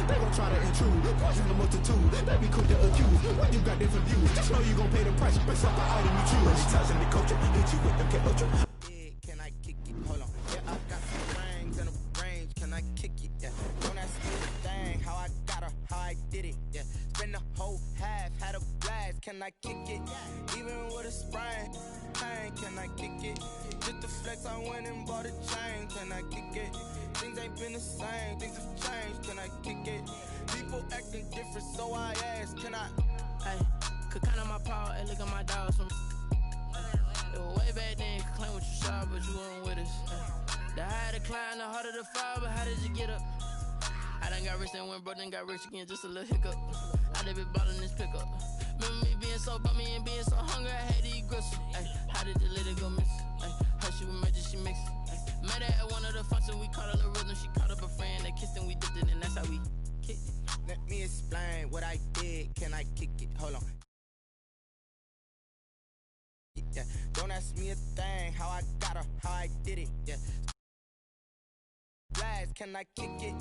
They gon' try to intrude, poison the multitude. They be quick to accuse when you got different views. Just know you gon' pay the price based off the item you choose. Many times in the culture, hit you with them ultra. Can I kick it? Hold on. Yeah, I got some rings and a range. Can I kick it? Yeah. Don't ask me a thing. How I got her, how I did it. Yeah. Spend the whole half, had a blast. Can I kick it? Even with a sprain. Pain, can I kick it? Just the flex, I went and bought a chain. Can I kick it? Things ain't been the same. Things have changed. Can I kick it? People acting different, so I ask. Can I? Hey, could count on my power and look at my dogs from. It was way back then, could claim what you saw, but you weren't with us. The higher the climb, the harder the fall, but how did you get up? I done got rich and went broke, then got rich again, just a little hiccup. I done been bought in this pickup. Remember me being so bummy and being so hungry, I had to eat gristle. Ay, how did the lady go miss? Ay, her she was major, she mixed. Met her at one of the functions, we caught her the rhythm, she caught up a friend, they kissed and we dipped it, and that's how we kicked it. Let me explain what I did. Can I kick it? Hold on. Yeah. Don't ask me a thing. How I got her, how I did it. Yeah. Blast, can I kick it?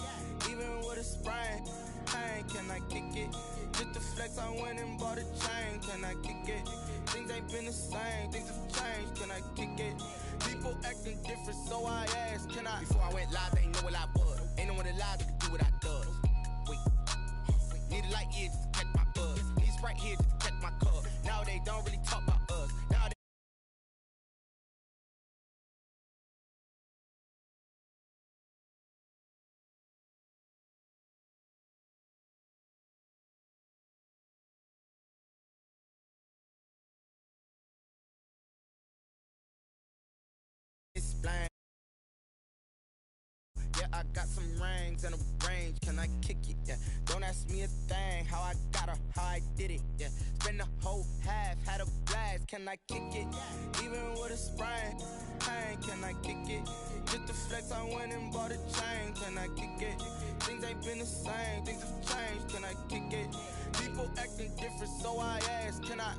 Even with a sprain. Pain, can I kick it? Just the flex, I went and bought a chain. Can I kick it? Things ain't been the same. Things have changed. Can I kick it? People acting different, so I asked. Can I? Before I went live, they ain't know what I was. Ain't no one alive that could do what I does. Wait. Need a light here just to catch my buzz. Need Sprite here just to catch my cup. Now they don't really talk about us. Now they explain. Yeah, I got some rings and a range. Can I kick it? Yeah. Don't ask me a thing. How I got her, how I did it. Yeah. Spend the whole half, had a blast. Can I kick it? Even with a sprain. Pain, can I kick it? Just the flex, I went and bought a chain. Can I kick it? Things ain't been the same. Things have changed. Can I kick it? People acting different, so I ask. Can I?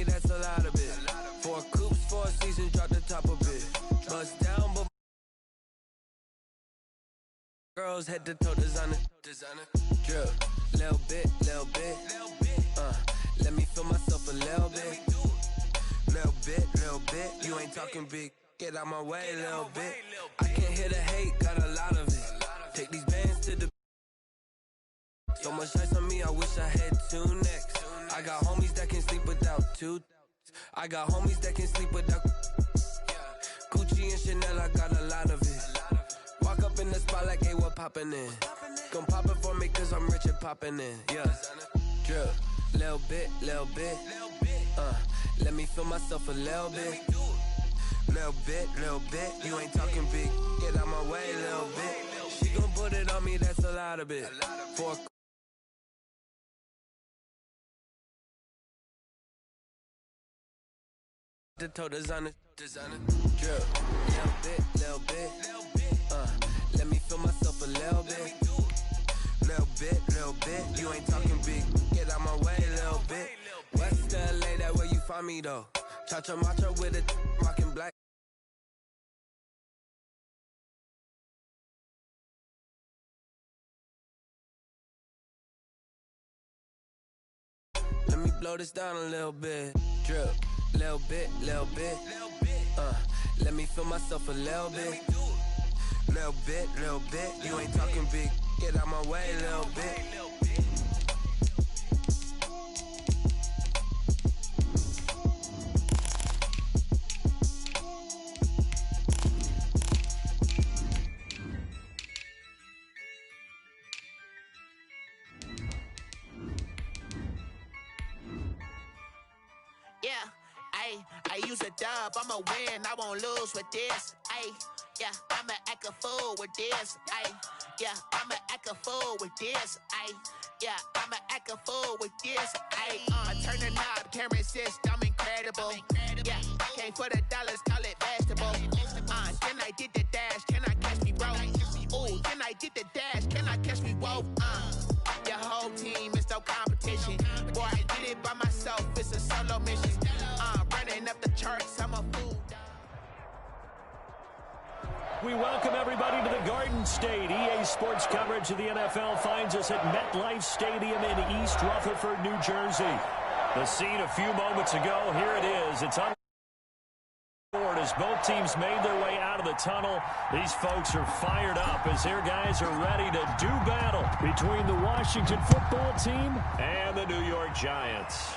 That's a lot of it. 4 coops, 4 seasons, drop the top of it. Bust down, but girls head to toe designer. Drip, little bit. Let me feel myself a little bit. Little bit. You ain't talking big. Get out my way, little bit. I can't hear the hate, got a lot of it. Take these bands to the. So much ice on me, I wish I had 2 necks. I got homies that can sleep without 2. I got homies that can sleep without Gucci and Chanel, I got a lot of it. Walk up in the spot like, hey, what poppin' in? Gon' pop it for me cause I'm rich and poppin' in. Yeah, drip, little bit. Let me feel myself a little bit. Little bit. You ain't talking big. Get out my way, little bit. She gon' put it on me, that's a lot of it. 4 the toe designer. Drip, little bit. Let me feel myself a little bit. Little bit. You ain't talking big. Get out my way, little bit. West LA, that where you find me though. Cha-cha matcha with a rockin' black. Let me blow this down a little bit. Drip, little bit. Let me feel myself a little bit. Little bit. You ain't talking big. Get out my way, little bit. Yeah, ayy, I use a dub, I'ma win, I won't lose with this. Ay, yeah, I'ma act a fool with this. Ay, yeah, I'ma act a fool with this. Ay, yeah, I'ma act a fool with this. Ay, turn the knob, camera assist, I'm incredible. Yeah, came for the dollars, call it vegetable. Then I did the dash, can I catch me, bro? Ooh, then I did the dash, can I catch me, whoa? Your whole team is no competition. Boy, I did it by myself, it's a solo mission. Running up the charts, I'm a fool. We welcome everybody to the Garden State. EA Sports coverage of the NFL finds us at MetLife Stadium in East Rutherford, New Jersey. The scene a few moments ago, here it is. It's on board as both teams made their way out of the tunnel. These folks are fired up as their guys are ready to do battle between the Washington football team and the New York Giants.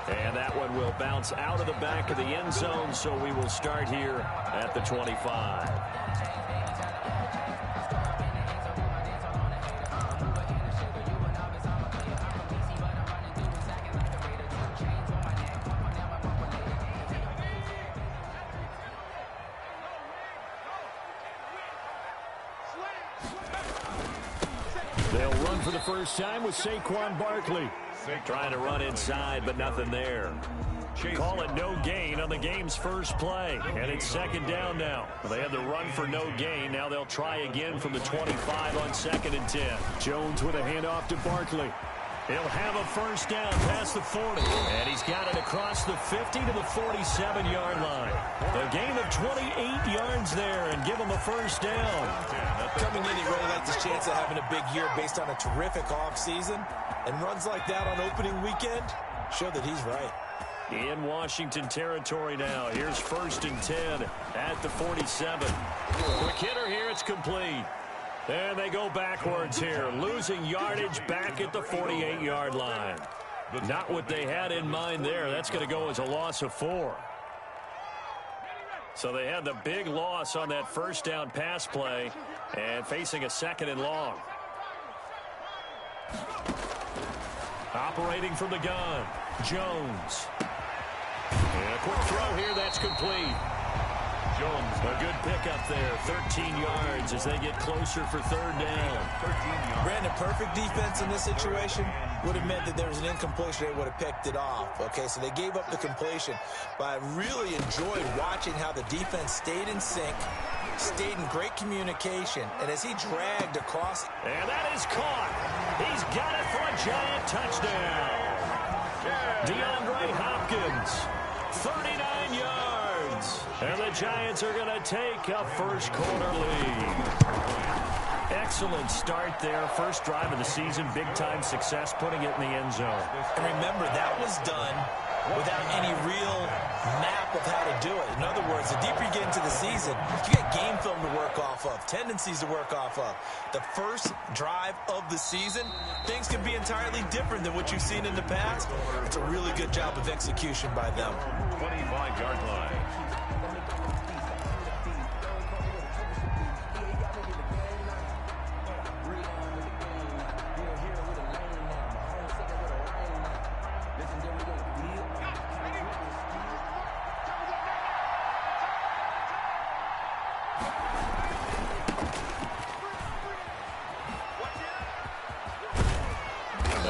And that one will bounce out of the back of the end zone, so we will start here at the 25. They'll run for the first time with Saquon Barkley. Trying to run inside, but nothing there. Call it no gain on the game's first play. And it's second down now. They had the run for no gain. Now they'll try again from the 25 on 2nd and 10. Jones with a handoff to Barkley. He'll have a first down past the 40. And he's got it across the 50 to the 47-yard line. A gain of 28 yards there and give him a first down. Coming in, he really liked his chance of having a big year based on a terrific offseason. And runs like that on opening weekend show that he's right. In Washington territory now. Here's 1st and 10 at the 47. Quick hitter here. It's complete. And they go backwards here, losing yardage back at the 48-yard line. Not what they had in mind there. That's going to go as a loss of 4. So they had the big loss on that first down pass play and facing a 2nd and long. Operating from the gun, Jones. And a quick throw here, that's complete. Jones, a good pickup there, 13 yards as they get closer for 3rd down. Brandon, perfect defense in this situation would have meant that there was an incompletion. They would have picked it off. Okay, so they gave up the completion. But I really enjoyed watching how the defense stayed in sync, stayed in great communication, and as he dragged across. And that is caught. He's got it for a Giant touchdown. DeAndre Hopkins, 39 yards. And the Giants are going to take a first quarter lead. Excellent start there. First drive of the season. Big-time success, putting it in the end zone. And remember, that was done without any real map of how to do it. In other words, the deeper you get into the season, you get game film to work off of, tendencies to work off of. The first drive of the season, things can be entirely different than what you've seen in the past. It's a really good job of execution by them. 25-yard line.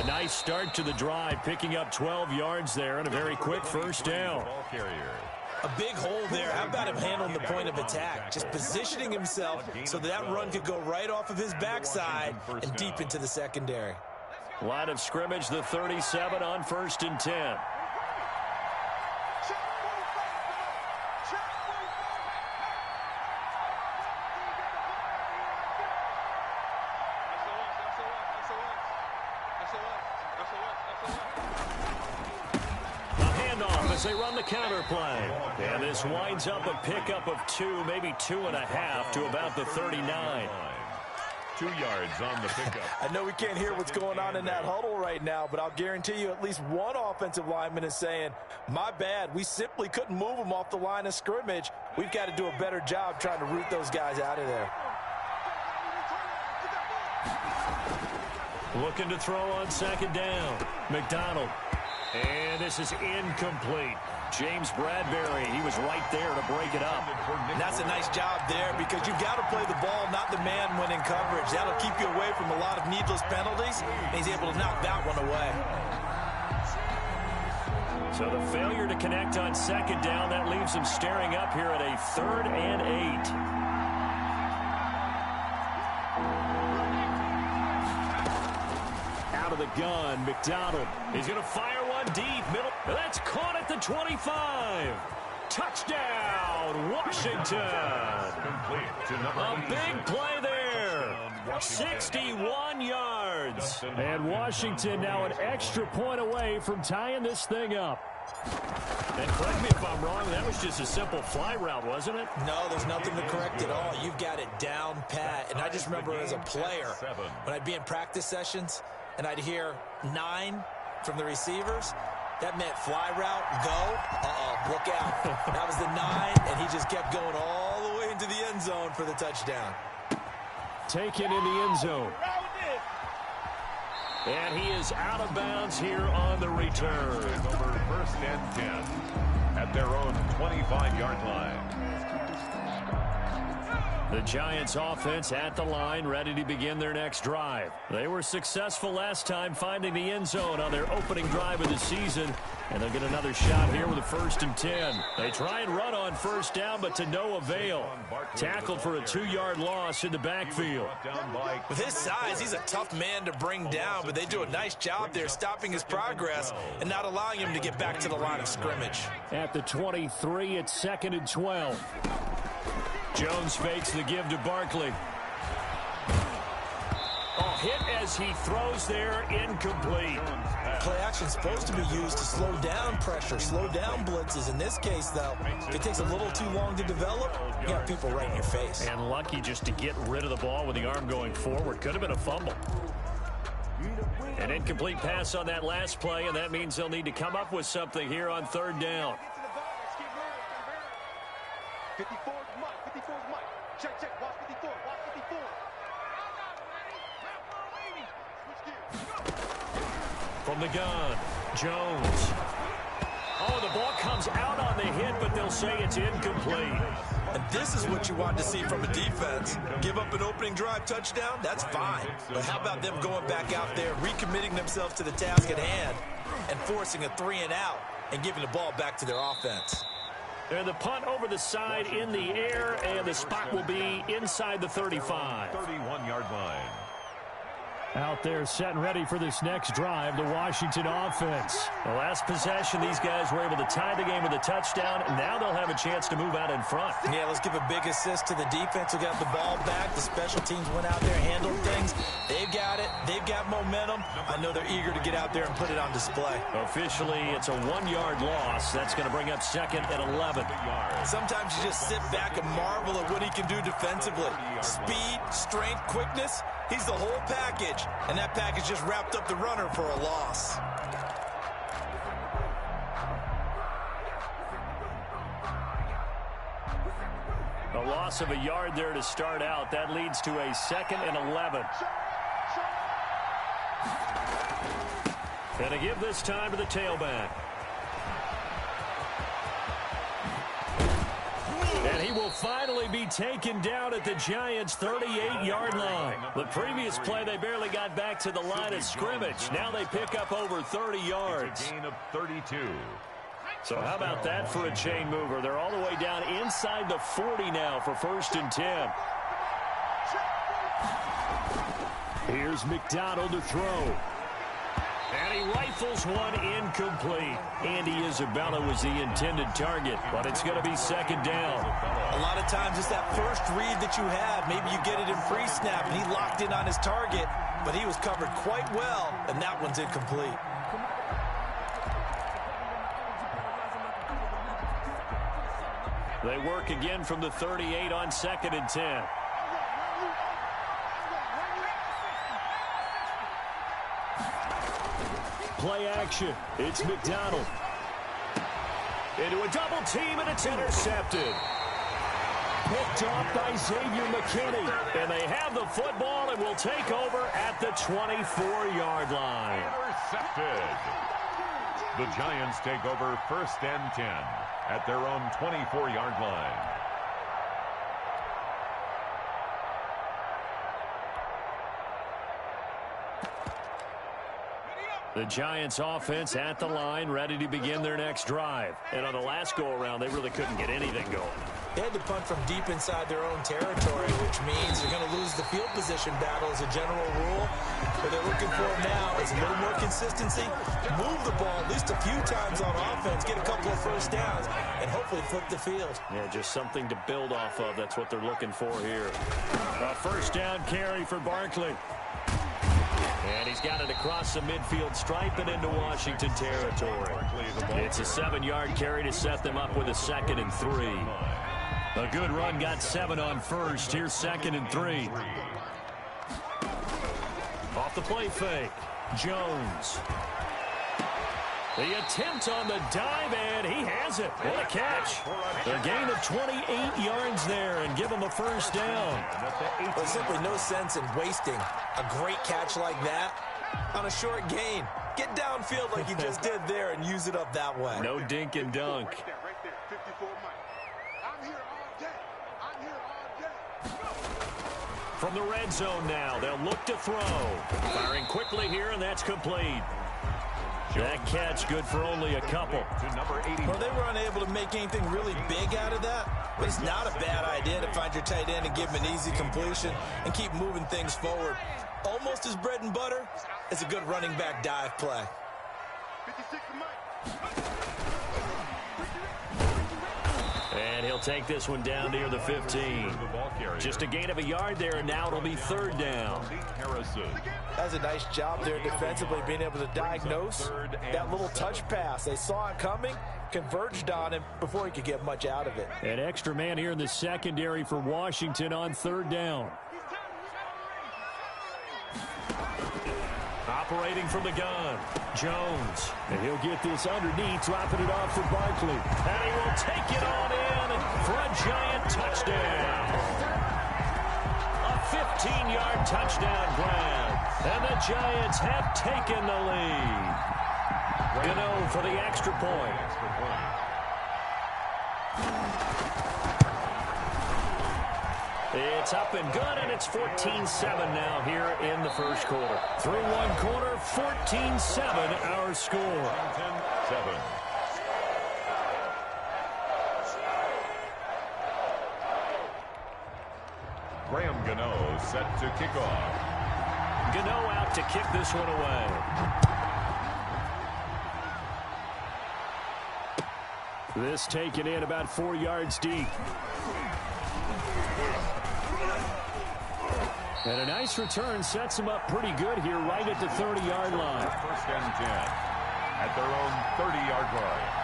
Nice start to the drive, picking up 12 yards there and a very quick first down. A big hole there. How about him handling the point of attack? Just positioning himself so that run could go right off of his backside and deep into the secondary. Line of scrimmage, the 37 on 1st and 10. They run the counter play. And this winds up a pickup of 2, maybe 2.5 to about the 39. 2 yards on the pickup. I know we can't hear what's going on in that huddle right now, but I'll guarantee you at least one offensive lineman is saying, my bad, we simply couldn't move them off the line of scrimmage. We've got to do a better job trying to root those guys out of there. Looking to throw on 2nd down. McDonald. And this is incomplete. James Bradbury, he was right there to break it up. And that's a nice job there because you've got to play the ball, not the man when in coverage. That'll keep you away from a lot of needless penalties, and he's able to knock that one away. So the failure to connect on second down, that leaves him staring up here at a 3rd and 8. Out of the gun, McDonald. He's going to fire one deep. Middle. That's caught at the 25. Touchdown, Washington. A big play there. 61 yards. And Washington now an extra point away from tying this thing up. And correct me if I'm wrong, that was just a simple fly route, wasn't it? No, there's nothing to correct at all. You've got it down pat. And I just remember as a player, when I'd be in practice sessions and I'd hear 9 from the receivers, that meant fly route, go. Look out. That was the 9, and he just kept going all the way into the end zone for the touchdown. Taken in the end zone. And he is out of bounds here on the return. Over 1st and 10 at their own 25-yard line. The Giants offense at the line, ready to begin their next drive. They were successful last time finding the end zone on their opening drive of the season, and they'll get another shot here with a 1st and 10. They try and run on 1st down, but to no avail. Tackled for a 2-yard loss in the backfield. With his size, he's a tough man to bring down, but they do a nice job there stopping his progress and not allowing him to get back to the line of scrimmage. At the 23, it's 2nd and 12. Jones fakes the give to Barkley. Hit as he throws there, incomplete. Play action is supposed to be used to slow down pressure, slow down blitzes. In this case, though, if it takes a little too long to develop, you got people right in your face. And lucky just to get rid of the ball with the arm going forward. Could have been a fumble. An incomplete pass on that last play, and that means they'll need to come up with something here on 3rd down. 54 Mike. 54 Mike. Check. Watch 54. Watch 54. From the gun, Jones. Oh, the ball comes out on the hit, but they'll say it's incomplete. And this is what you want to see from a defense. Give up an opening drive touchdown, that's fine. But how about them going back out there, recommitting themselves to the task at hand, and forcing a 3-and-out and giving the ball back to their offense. And the punt over the side in the air, and the spot will be inside the 35. 31-yard line. Out there set and ready for this next drive, the Washington offense. The last possession, these guys were able to tie the game with a touchdown, and now they'll have a chance to move out in front. Yeah, let's give a big assist to the defense who got the ball back. The special teams went out there, handled things. They've got it. They've got momentum. I know they're eager to get out there and put it on display. Officially, it's a 1-yard loss. That's going to bring up 2nd and 11. Sometimes you just sit back and marvel at what he can do defensively. Speed, strength, quickness. He's the whole package, and that package just wrapped up the runner for a loss. A loss of a yard there to start out. That leads to a 2nd and 11. And to give this time to the tailback. And he will finally be taken down at the Giants' 38-yard line. The previous play, they barely got back to the line of scrimmage. Now they pick up over 30 yards. Gain of 32. So how about that for a chain mover? They're all the way down inside the 40 now for 1st and 10. Here's McDonald to throw. And he rifles one incomplete. Andy Isabella was the intended target, but it's going to be 2nd down. A lot of times it's that first read that you have. Maybe you get it in pre-snap, and he locked in on his target, but he was covered quite well, and that one's incomplete. They work again from the 38 on 2nd and 10. Play action. It's McDonald. Into a double team, and it's intercepted. Picked off by Xavier McKinney. And they have the football and will take over at the 24-yard line. Intercepted. The Giants take over 1st and 10 at their own 24-yard line. The Giants offense at the line, ready to begin their next drive. And on the last go-around, they really couldn't get anything going. They had to punt from deep inside their own territory, which means they're going to lose the field position battle as a general rule. What they're looking for now is a little more consistency, move the ball at least a few times on offense, get a couple of first downs, and hopefully flip the field. Yeah, just something to build off of. That's what they're looking for here. A first down carry for Barkley. And he's got it across the midfield stripe and into Washington territory. It's a 7-yard carry to set them up with a 2nd and 3. A good run got 7 on first. Here's 2nd and 3. Off the play fake. Jones. The attempt on the dive, and he has it. What a catch. A gain of 28 yards there and give him a first down. There's simply no sense in wasting a great catch like that on a short gain. Get downfield like you just did there and use it up that way. No dink and dunk. From the red zone now, they'll look to throw. Firing quickly here, and that's complete. That catch good for only a couple. Well, they were unable to make anything really big out of that, but it's not a bad idea to find your tight end and give him an easy completion and keep moving things forward. Almost as bread and butter as a good running back dive play. And he'll take this one down near the 15. Just a gain of a yard there, and now it'll be 3rd down. That's a nice job there defensively, being able to diagnose that little touch pass. They saw it coming, converged on him before he could get much out of it. An extra man here in the secondary for Washington on 3rd down. Operating from the gun, Jones. And he'll get this underneath, dropping it off for Barkley. And he will take it on in for a Giant touchdown. A 15-yard touchdown grab. And the Giants have taken the lead. Gano for the extra point. It's up and good, and it's 14-7 now here in the first quarter. Through one quarter, 14-7 our score. 10-7. Graham Gano set to kick off. Gano out to kick this one away. This taken in about 4 yards deep. And a nice return sets him up pretty good here right at the 30-yard line. 1st and 10 at their own 30-yard line.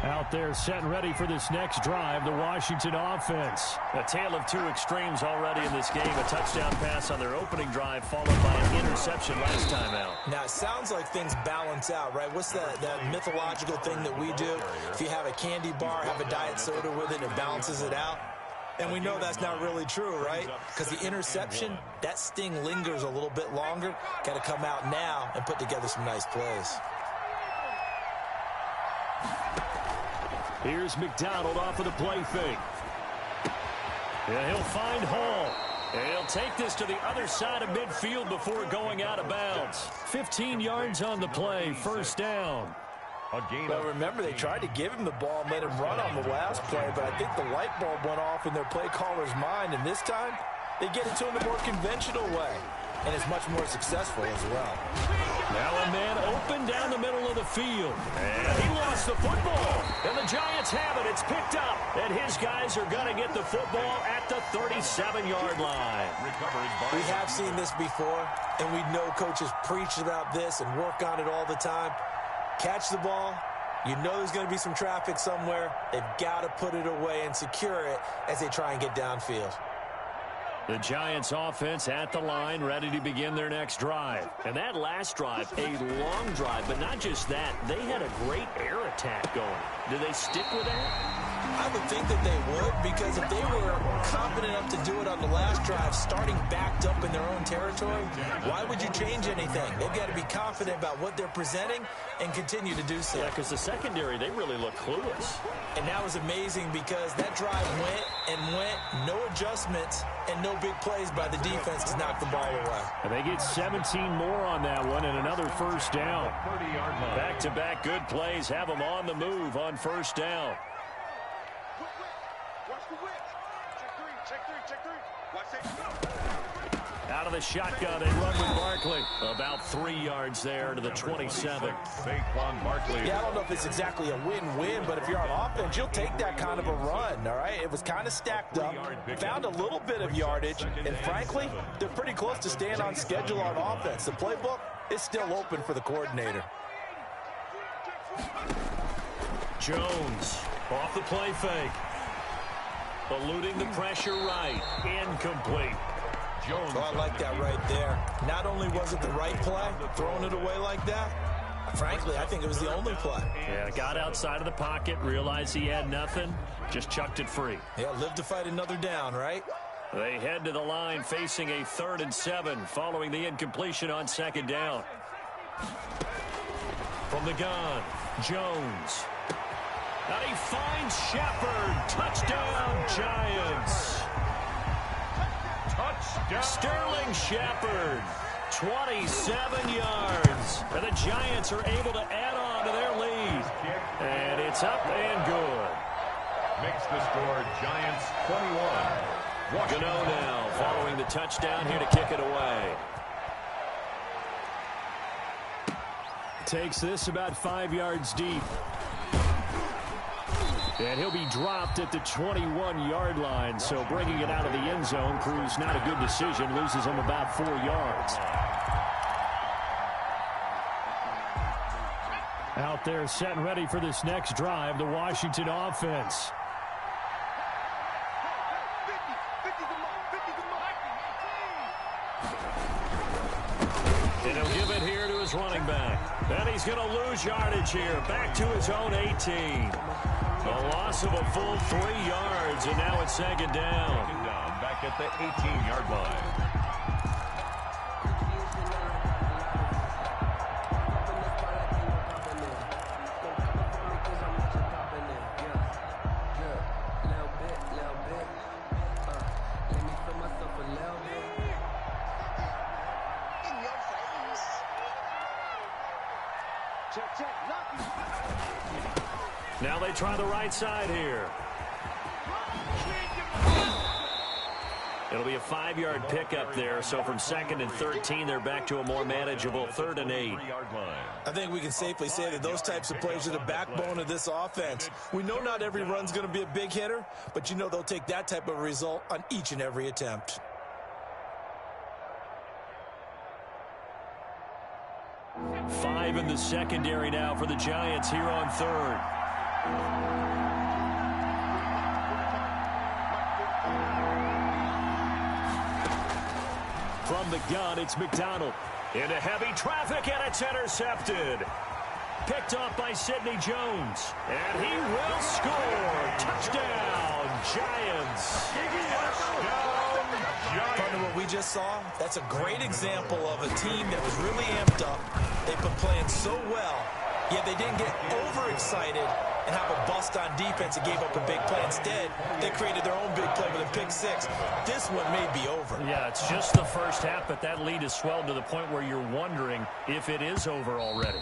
Out there set and ready for this next drive, the Washington offense. A tale of two extremes already in this game. A touchdown pass on their opening drive followed by an interception last time out. Now, it sounds like things balance out, right? What's that mythological thing that we do? If you have a candy bar, have a diet soda with it, it balances it out. And we know that's not really true, right? Because the interception, that sting lingers a little bit longer. Got to come out now and put together some nice plays. Here's McDonald off of the play fake. And he'll find Hall. And he'll take this to the other side of midfield before going out of bounds. 15 yards on the play, 1st down. Well, remember, they tried to give him the ball and let him run on the last play, but I think the light bulb went off in their play caller's mind, and this time they get it to him the more conventional way, and it's much more successful as well. Now a man open down the middle of the field. And he lost the football. And the Giants have it. It's picked up. And his guys are going to get the football at the 37-yard line. We have seen this before, and we know coaches preach about this and work on it all the time. Catch the ball. You know there's going to be some traffic somewhere. They've got to put it away and secure it as they try and get downfield. The Giants offense at the line, ready to begin their next drive. And that last drive, a long drive, but not just that. They had a great air attack going. Do they stick with that? I would think that they would, because if they were confident enough to do it on the last drive, starting backed up in their own territory, why would you change anything? They've got to be confident about what they're presenting and continue to do so. Yeah, because the secondary, they really look clueless. And that was amazing because that drive went and went, no adjustments, and no big plays by the defense to knock the ball away. And they get 17 more on that one and another first down. Back-to-back good plays have them on the move on first down. Out of the shotgun, they run with Barkley. About 3 yards there to the 27. Saquon Barkley. Yeah, I don't know if it's exactly a win-win, but if you're on offense, you'll take that kind of a run, all right? It was kind of stacked up, found a little bit of yardage, and frankly, they're pretty close to staying on schedule on offense. The playbook is still open for the coordinator. Jones off the play fake. Eluding the pressure right. Incomplete. Jones. Oh, I like that right there. Not only was it the right play, throwing it away like that, frankly, I think it was the only play. Yeah, got outside of the pocket, realized he had nothing, just chucked it free. Yeah, live to fight another down, right? They head to the line facing a 3rd and 7 following the incompletion on 2nd down. From the gun, Jones. And he finds Shepard. Touchdown, Giants. Touchdown. Sterling Shepard, 27 yards. And the Giants are able to add on to their lead. And it's up and good. Makes the score Giants 21. Gano now following the touchdown here to kick it away. Takes this about 5 yards deep. And he'll be dropped at the 21-yard line, so bringing it out of the end zone proves not a good decision, loses him about 4 yards. Out there set and ready for this next drive, the Washington offense. And he'll give it here to his running back. And he's going to lose yardage here, back to his own 18. A loss of a full 3 yards, and now it's 2nd down. Back at the 18-yard line. Now they try the right side here. It'll be a 5-yard pickup there, so from 2nd and 13, they're back to a more manageable 3rd and 8. I think we can safely say that those types of plays are the backbone of this offense. We know not every run's going to be a big hitter, but you know they'll take that type of result on each and every attempt. Five in the secondary now for the Giants here on 3rd. From the gun, it's McDonald. Into heavy traffic, and it's intercepted. Picked off by Sidney Jones. And he will score. Touchdown, Giants. Partner, what we just saw, that's a great example of a team that was really amped up. They've been playing so well, yet they didn't get overexcited and have a bust on defense and gave up a big play. Instead, they created their own big play with a pick six. This one may be over. Yeah, it's just the first half, but that lead has swelled to the point where you're wondering if it is over already.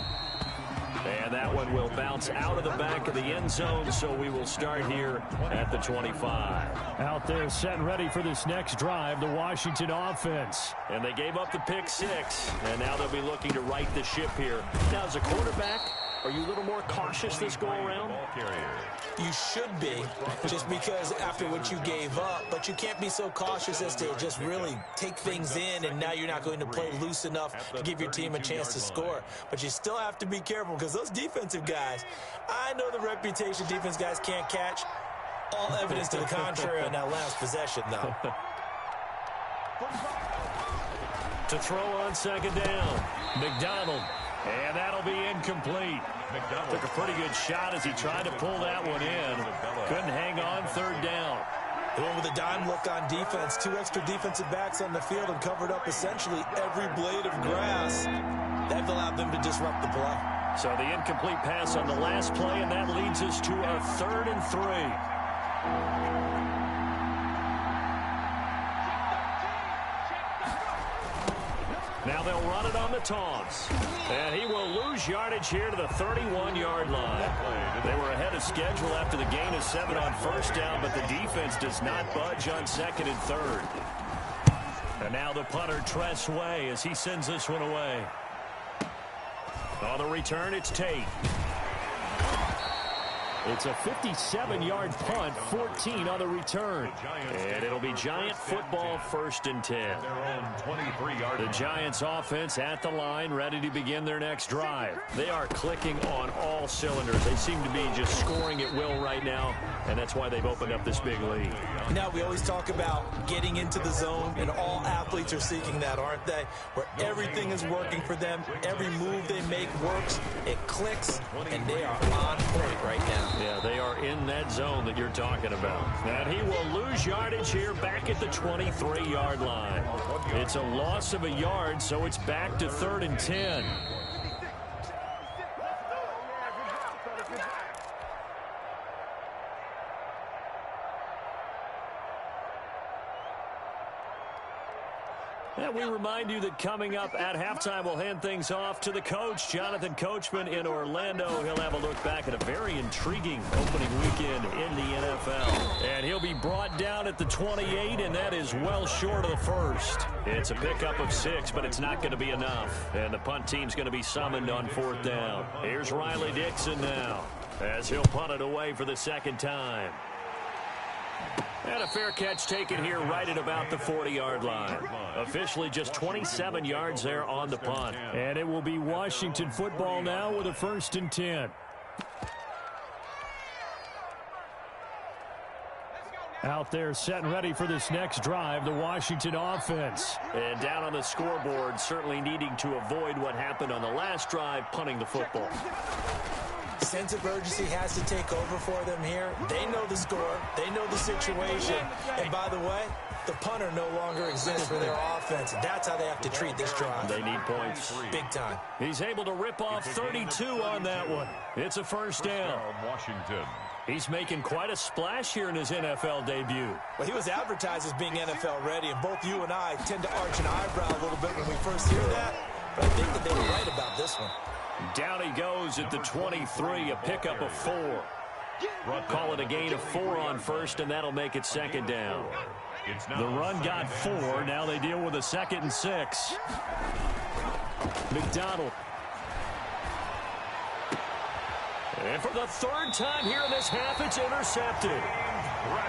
And that one will bounce out of the back of the end zone, so we will start here at the 25. Out there set and ready for this next drive, the Washington offense. And they gave up the pick six, and now they'll be looking to right the ship here. Now, as a quarterback, are you a little more cautious this go-around? You should be, just because after what you gave up, but you can't be so cautious as to just really take things in, and now you're not going to play loose enough to give your team a chance to score. But you still have to be careful, because those defensive guys, I know the reputation defense guys can't catch. All evidence to the contrary on that last possession, though. To throw on second down, McDonald. And that'll be incomplete. Took a pretty good shot as he tried to pull that one in. Couldn't hang on, third down. They went with a dime look on defense. 2 extra defensive backs on the field and covered up essentially every blade of grass. That allowed them to disrupt the play. So the incomplete pass on the last play, and that leads us to a 3rd and 3. Now they'll run it on the toss. And he will lose yardage here to the 31-yard line. They were ahead of schedule after the gain of 7 on first down, but the defense does not budge on 2nd and 3rd. And now the punter, Tress Way, as he sends this one away. On the return, it's Tate. It's a 57-yard punt, 14 on the return. And it'll be Giant football, 1st and 10. The Giants offense at the line, ready to begin their next drive. They are clicking on all cylinders. They seem to be just scoring at will right now, and that's why they've opened up this big lead. Now, we always talk about getting into the zone, and all athletes are seeking that, aren't they? Where everything is working for them, every move they make works, it clicks, and they are on point right now. Yeah, they are in that zone that you're talking about. And he will lose yardage here back at the 23-yard line. It's a loss of a yard, so it's back to 3rd and 10. And we remind you that coming up at halftime, we'll hand things off to the coach, Jonathan Coachman in Orlando. He'll have a look back at a very intriguing opening weekend in the NFL. And he'll be brought down at the 28, and that is well short of the first. It's a pickup of 6, but it's not going to be enough. And the punt team's going to be summoned on 4th down. Here's Riley Dixon now, as he'll punt it away for the 2nd time. And a fair catch taken here right at about the 40-yard line. Officially just 27 yards there on the punt. And it will be Washington football now with a 1st and 10. Out there set and ready for this next drive, the Washington offense. And down on the scoreboard, certainly needing to avoid what happened on the last drive, punting the football. Sense of urgency has to take over for them here. They know the score. They know the situation. And by the way, the punter no longer exists for their offense. That's how they have to treat this drive. They need points. Big time. He's able to rip off 32 on that one. It's a 1st down. Washington. He's making quite a splash here in his NFL debut. Well, he was advertised as being NFL ready, and both you and I tend to arch an eyebrow a little bit when we first hear that. But I think that they were right about this one. Down he goes at the 23, a pickup of 4. Call it a gain of 4 on first, and that'll make it 2nd down. The run got 4. Now they deal with a 2nd and 6. McDonald. And for the 3rd time here in this half, it's intercepted.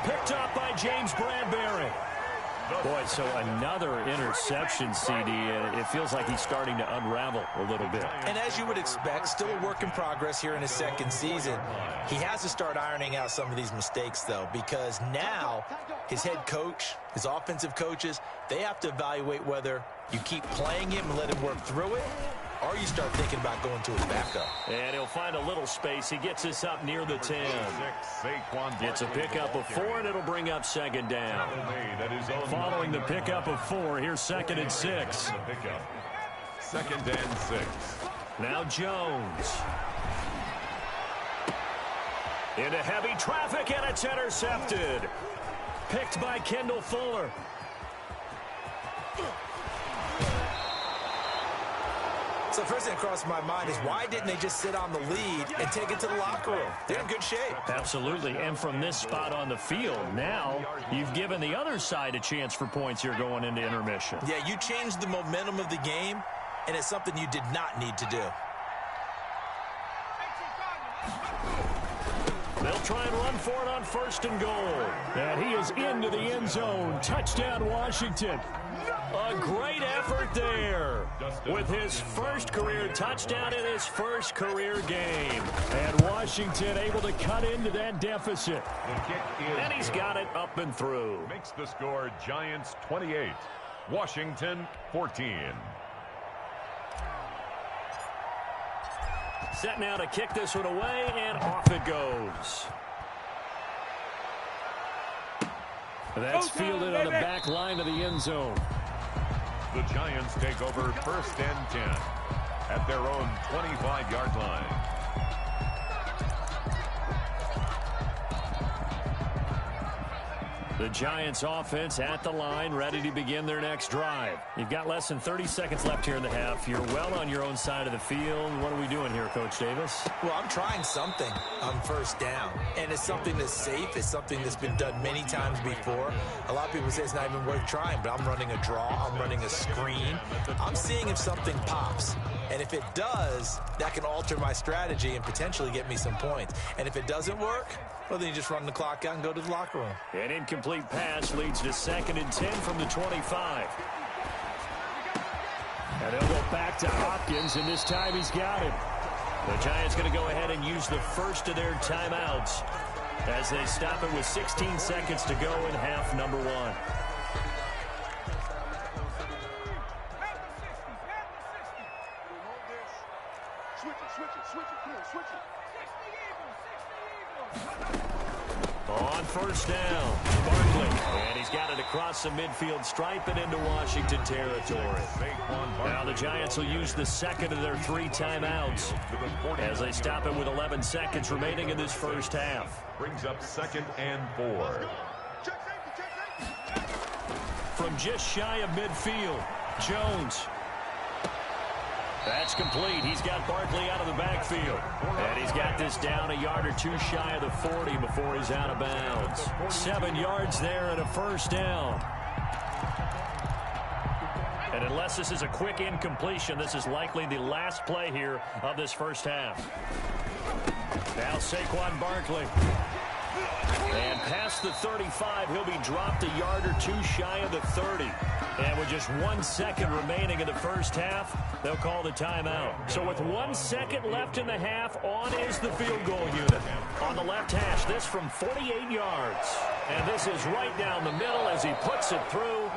Picked up by James Bradbury. Boy, so another interception, CD. It feels like he's starting to unravel a little bit. And as you would expect, still a work in progress here in his 2nd season. He has to start ironing out some of these mistakes, though, because now his head coach, his offensive coaches, they have to evaluate whether you keep playing him and let him work through it, or you start thinking about going to his backup. And he'll find a little space. He gets us up near the 10. It's a pickup of 4, and it'll bring up 2nd down. Following the pickup of 4, here's 2nd and 6. 2nd and 6. Now Jones. Into heavy traffic, and it's intercepted. Picked by Kendall Fuller. So first thing that crossed my mind is why didn't they just sit on the lead and take it to the locker room? They're in good shape. Absolutely, and from this spot on the field, now you've given the other side a chance for points here going into intermission. Yeah, you changed the momentum of the game, and it's something you did not need to do. They'll try and run for it on 1st and goal. And he is into the end zone. Touchdown, Washington. A great effort there with his 1st career touchdown in his 1st career game. And Washington able to cut into that deficit. And he's got it up and through. Makes the score Giants 28, Washington 14. Set now to kick this one away, and off it goes. That's fielded on the back line of the end zone. The Giants take over 1st and 10 at their own 25-yard line. The Giants offense at the line, ready to begin their next drive. You've got less than 30 seconds left here in the half. You're well on your own side of the field. What are we doing here, Coach Davis? Well, I'm trying something on first down, and it's something that's safe. It's something that's been done many times before. A lot of people say it's not even worth trying, but I'm running a draw. I'm running a screen. I'm seeing if something pops. And if it does, that can alter my strategy and potentially get me some points. And if it doesn't work, well, then you just run the clock out and go to the locker room. An incomplete pass leads to 2nd and 10 from the 25. And they'll go back to Hopkins, and this time he's got it. The Giants going to go ahead and use the first of their timeouts as they stop it with 16 seconds to go in half number 1. On first down, Barkley, and he's got it across the midfield stripe and into Washington territory. Now the Giants will use the second of their 3 timeouts as they stop it with 11 seconds remaining in this first half. Brings up 2nd and 4. From just shy of midfield, Jones. That's complete. He's got Barkley out of the backfield. And he's got this down a yard or 2 shy of the 40 before he's out of bounds. 7 yards there and a first down. And unless this is a quick incompletion, this is likely the last play here of this first half. Now Saquon Barkley. And past the 35, he'll be dropped a yard or 2 shy of the 30. And with just 1 second remaining in the first half, they'll call the timeout. So with 1 second left in the half, on is the field goal unit. On the left hash, this from 48 yards. And this is right down the middle as he puts it through.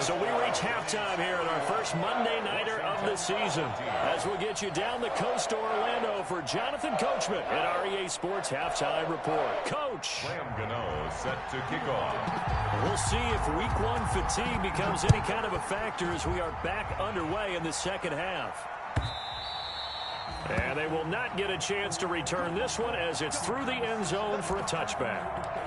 So we reach halftime here in our first Monday Nighter of the season. As we'll get you down the coast to Orlando for Jonathan Coachman at REA Sports Halftime Report. Coach. Lamb Gano set to kick off. We'll see if week 1 fatigue becomes any kind of a factor as we are back underway in the second half. And they will not get a chance to return this one as it's through the end zone for a touchback.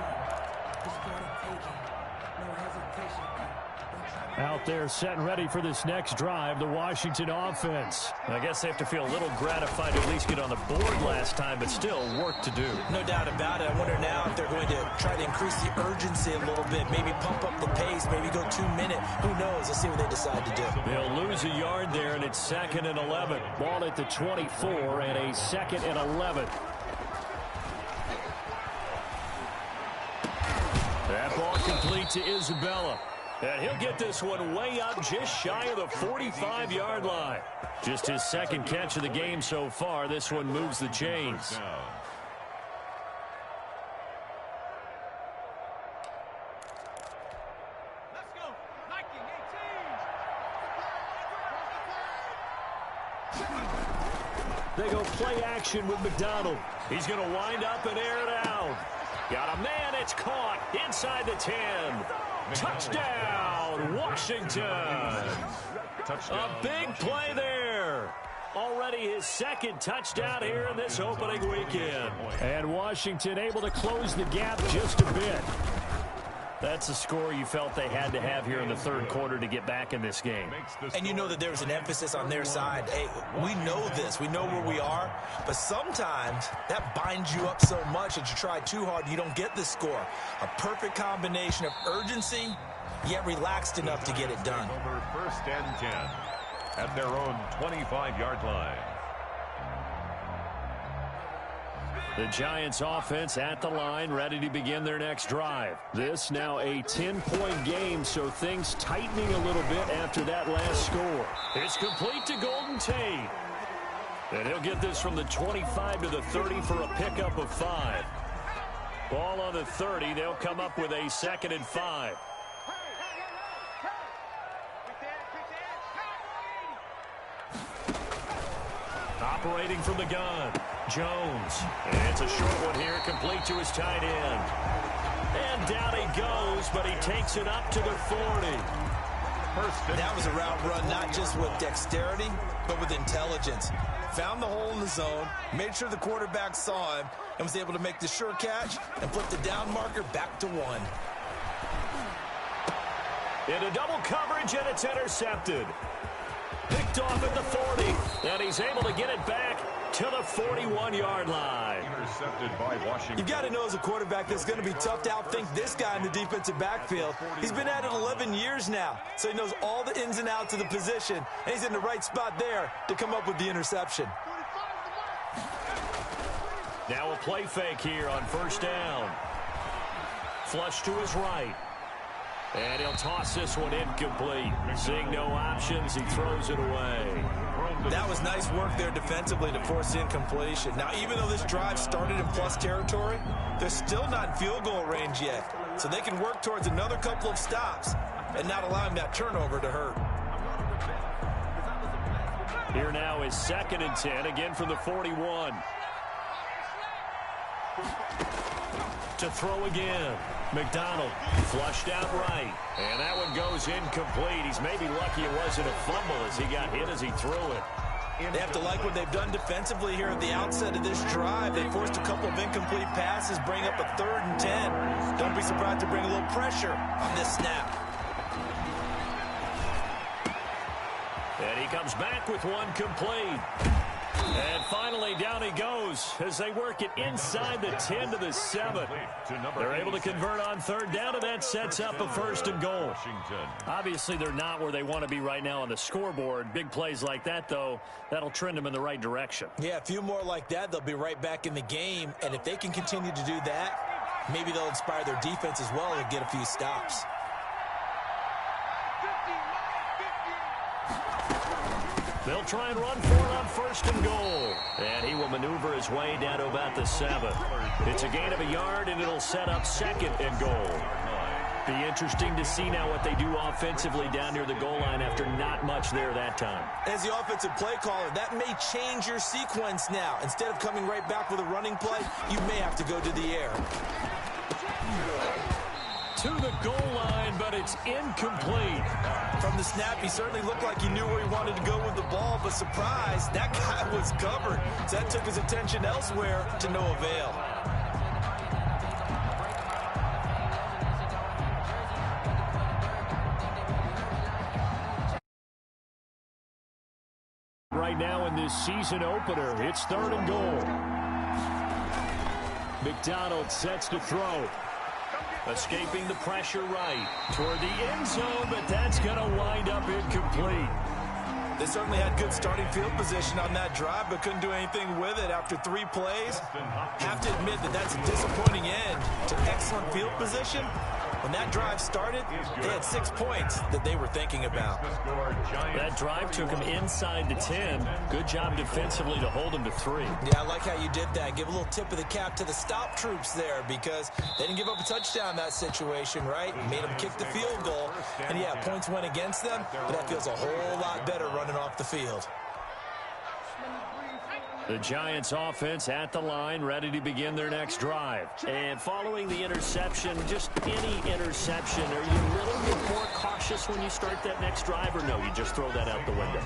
Out there set and ready for this next drive, the Washington offense. I guess they have to feel a little gratified to at least get on the board last time, but still work to do. No doubt about it. I wonder now if they're going to try to increase the urgency a little bit, maybe pump up the pace, maybe go 2 minute. Who knows? Let's see what they decide to do. They'll lose a yard there, and it's 2nd and 11. Ball at the 24 and a 2nd and 11. That ball complete to Isabella. And he'll get this one way up just shy of the 45-yard line. Just his 2nd catch of the game so far. This one moves the chains. They go play action with McDonald. He's going to wind up and air it out. Got a man. It's caught inside the 10. Touchdown, Washington. A big play there. Already his 2nd touchdown here in this opening weekend. And Washington able to close the gap just a bit. That's a score you felt they had to have here in the 3rd quarter to get back in this game. And you know that there was an emphasis on their side. Hey, we know this. We know where we are. But sometimes that binds you up so much that you try too hard and you don't get the score. A perfect combination of urgency, yet relaxed enough to get it done. Over 1st and 10 at their own 25-yard line. The Giants offense at the line, ready to begin their next drive. This now a 10-point game, so things tightening a little bit after that last score. It's complete to Golden Tate. And he'll get this from the 25 to the 30 for a pickup of 5. Ball on the 30. They'll come up with a 2nd and 5. Operating from the gun, Jones. And it's a short one here, complete to his tight end. And down he goes, but he takes it up to the 40. That was a route run not just with dexterity, but with intelligence. Found the hole in the zone, made sure the quarterback saw him, and was able to make the sure catch and flip the down marker back to 1. Into double coverage, and it's intercepted. Picked off at the 40, and he's able to get it back to the 41-yard line. Intercepted by Washington. You've got to know as a quarterback that's going to be tough to outthink this guy in the defensive backfield. He's been at it 11 years now, so he knows all the ins and outs of the position, and he's in the right spot there to come up with the interception. Now a play fake here on first down. Flush to his right. And he'll toss this one incomplete. Seeing no options, he throws it away. That was nice work there defensively to force the incompletion. Now, even though this drive started in plus territory, they're still not in field goal range yet. So they can work towards another couple of stops and not allowing that turnover to hurt. Here now is 2nd and 10, again from the 41. To throw again. McDonald flushed out right. And that one goes incomplete. He's maybe lucky it wasn't a fumble as he got hit as he threw it. They have to like what they've done defensively here at the outset of this drive. They forced a couple of incomplete passes, bring up a 3rd and 10. Don't be surprised to bring a little pressure on this snap. And he comes back with one complete. And finally, down he goes as they work it inside the 10 to the 7. They're able to convert on 3rd down, and that sets up a 1st and goal. Obviously, they're not where they want to be right now on the scoreboard. Big plays like that, though, that'll trend them in the right direction. Yeah, a few more like that, they'll be right back in the game. And if they can continue to do that, maybe they'll inspire their defense as well and get a few stops. They'll try and run for it on 1st and goal. And he will maneuver his way down to about the 7. It's a gain of a yard, and it'll set up 2nd and goal. Be interesting to see now what they do offensively down near the goal line after not much there that time. As the offensive play caller, that may change your sequence now. Instead of coming right back with a running play, you may have to go to the air. To the goal line, but it's incomplete. From the snap, he certainly looked like he knew where he wanted to go with the ball, but surprise, that guy was covered. So that took his attention elsewhere to no avail. Right now in this season opener, it's 3rd and goal. McDonald sets to throw. Escaping the pressure right toward the end zone, but that's going to wind up incomplete. They certainly had good starting field position on that drive, but couldn't do anything with it after 3 plays. Have to admit that that's a disappointing end to excellent field position. When that drive started, they had 6 points that they were thinking about. That drive took them inside the 10. Good job defensively to hold them to 3. Yeah, I like how you did that. Give a little tip of the cap to the stop troops there because they didn't give up a touchdown in that situation, right? Made them kick the field goal. And, yeah, points went against them, but that feels a whole lot better running off the field. The Giants offense at the line, ready to begin their next drive. And following the interception, just any interception, are you a little bit more cautious when you start that next drive, or no, you just throw that out the window?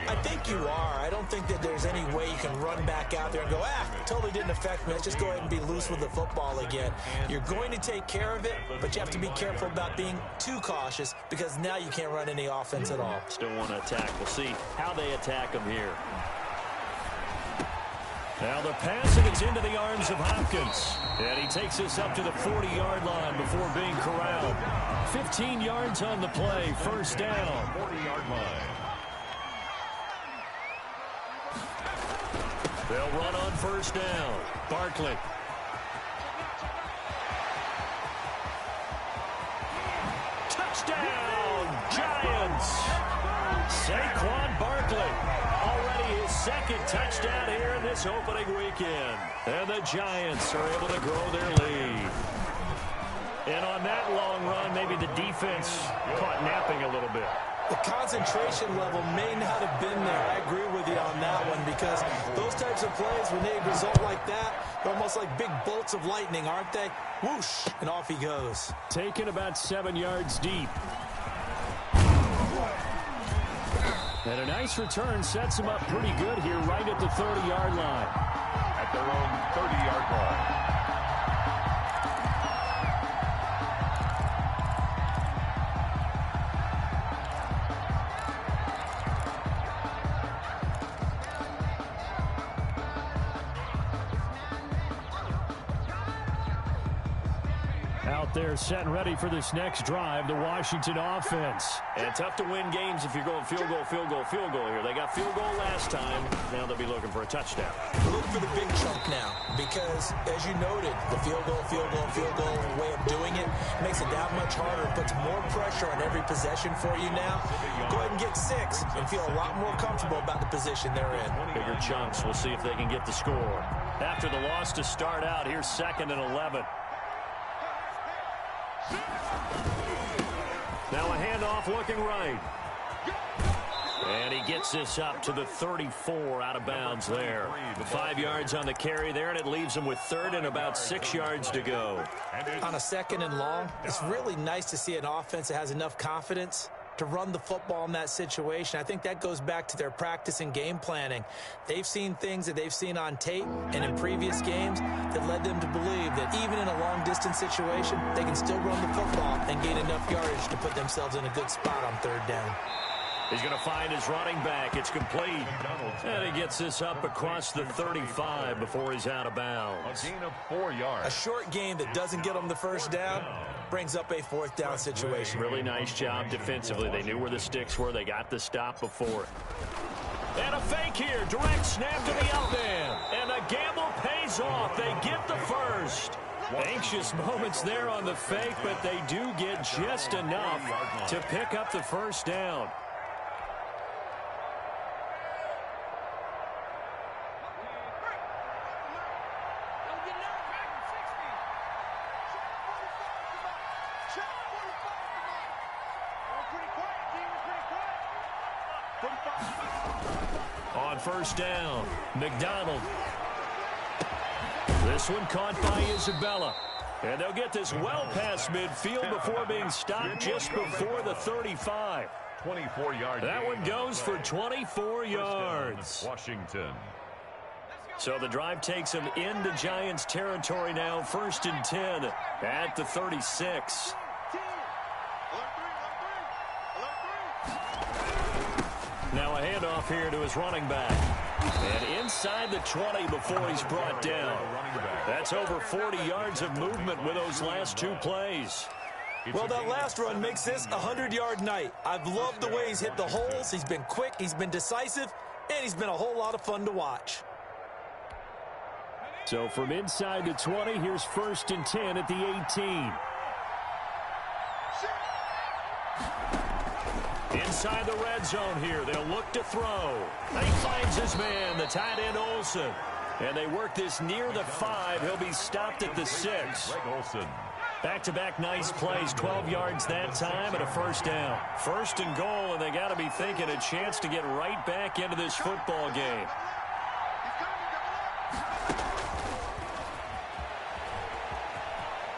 I think you are. I don't think that there's any way you can run back out there and go, totally didn't affect me. Let's just go ahead and be loose with the football again. You're going to take care of it, but you have to be careful about being too cautious because now you can't run any offense at all. Still want to attack. We'll see how they attack them here. Now the pass, and it's into the arms of Hopkins. And he takes us up to the 40-yard line before being corralled. 15 yards on the play, 1st down. 40-yard line. They'll run on 1st down. Barkley. Touchdown, Giants. Saquon Barkley. Already his 2nd touchdown here in this opening weekend. And the Giants are able to grow their lead. And on that long run, maybe the defense caught napping a little bit. The concentration level may not have been there. I agree with you on that one, because those types of plays, when they result like that, they're almost like big bolts of lightning, aren't they? Whoosh, and off he goes. Taken about 7 yards deep. And a nice return sets him up pretty good here right at the 30-yard line. At their own 30-yard line. Out there set and ready for this next drive, the Washington offense. And tough to win games if you're going field goal, field goal, field goal here. They got field goal last time. Now they'll be looking for a touchdown. Look for the big chunk now, because, as you noted, the field goal way of doing it makes it that much harder and puts more pressure on every possession for you now. Go ahead and get 6 and feel a lot more comfortable about the position they're in. Bigger chunks. We'll see if they can get the score. After the loss to start out, here's 2nd and 11. Now a handoff looking right. And he gets this up to the 34 out of bounds there. 5 yards on the carry there, and it leaves him with 3rd and about 6 yards to go. On a 2nd and long, it's really nice to see an offense that has enough confidence to run the football in that situation. I think that goes back to their practice and game planning. They've seen things that they've seen on tape and in previous games that led them to believe that even in a long-distance situation, they can still run the football and gain enough yardage to put themselves in a good spot on 3rd down. He's going to find his running back. It's complete. And he gets this up across the 35 before he's out of bounds. A gain of 4 yards. A short gain that doesn't get them the 1st down brings up a 4th down situation. Really nice job defensively. They knew where the sticks were. They got the stop before it. And a fake here. Direct snap to the out man. And the gamble pays off. They get the 1st. Anxious moments there on the fake, but they do get just enough to pick up the 1st down. On 1st down, McDonald. This one caught by Isabella. And they'll get this well past midfield before being stopped just before the 35. 24 yards. That one goes for 24 yards. Washington. So the drive takes them into Giants territory now. 1st and 10 at the 36. Now a handoff here to his running back. And inside the 20 before he's brought down. That's over 40 yards of movement with those last 2 plays. Well, that last run makes this a 100-yard night. I've loved the way he's hit the holes. He's been quick, he's been decisive, and he's been a whole lot of fun to watch. So from inside the 20, here's 1st and 10 at the 18. Inside the red zone here. They'll look to throw. And he finds his man, the tight end Olsen. And they work this near the 5. He'll be stopped at the 6. Back-to-back nice plays. 12 yards that time and a 1st down. 1st and goal, and they got to be thinking a chance to get right back into this football game.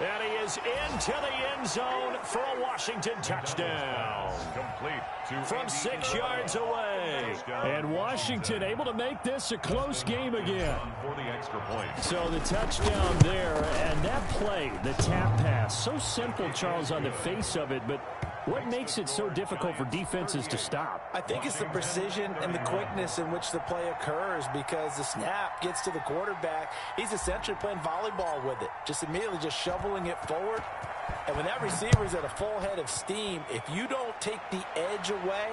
And he is into the end zone for a Washington touchdown. Complete from 6 yards away. And Washington able to make this a close game again. For the extra point. So the touchdown there, and that play, the tap pass, so simple, Charles, on the face of it, but what makes it so difficult for defenses to stop? I think it's the precision and the quickness in which the play occurs, because the snap gets to the quarterback. He's essentially playing volleyball with it, just immediately just shoveling it forward. And when that receiver's at a full head of steam, if you don't take the edge away,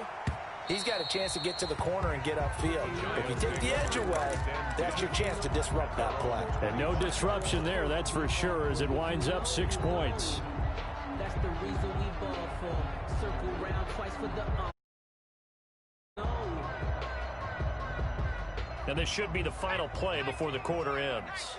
he's got a chance to get to the corner and get upfield. If you take the edge away, that's your chance to disrupt that play. And no disruption there, that's for sure, as it winds up 6 points. That's the reason we ball for. Circle round twice for the no. And this should be the final play before the quarter ends.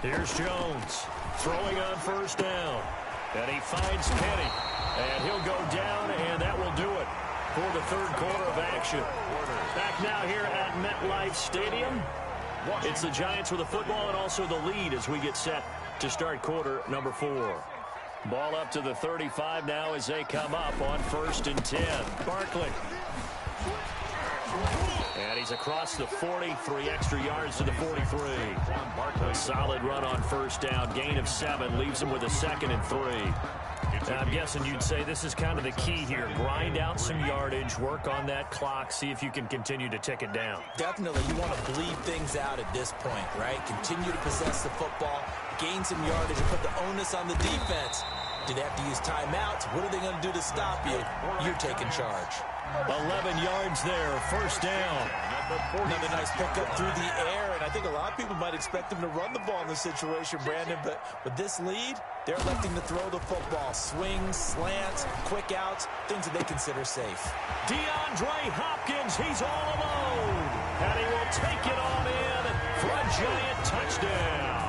Here's Jones throwing on first down. And he finds Penny. And he'll go down, and that will do it for the third quarter of action. Back now here at MetLife Stadium. It's the Giants with the football and also the lead as we get set to start quarter number 4. Ball up to the 35 now as they come up on 1st and 10. Barkley. And he's across the 40, 3 extra yards to the 43. A solid run on first down. Gain of 7 leaves him with a 2nd and 3. I'm guessing you'd say this is kind of the key here. Grind out some yardage, work on that clock, see if you can continue to tick it down. Definitely. You want to bleed things out at this point, right? Continue to possess the football, gain some yardage, and put the onus on the defense. Do they have to use timeouts? What are they going to do to stop you? You're taking charge. 11 yards there, first down. Another nice pickup through the air, and I think a lot of people might expect them to run the ball in this situation, Brandon, but with this lead, they're electing to throw the football. Swings, slants, quick outs, things that they consider safe. DeAndre Hopkins, he's all alone, and he will take it on in for a Giant touchdown.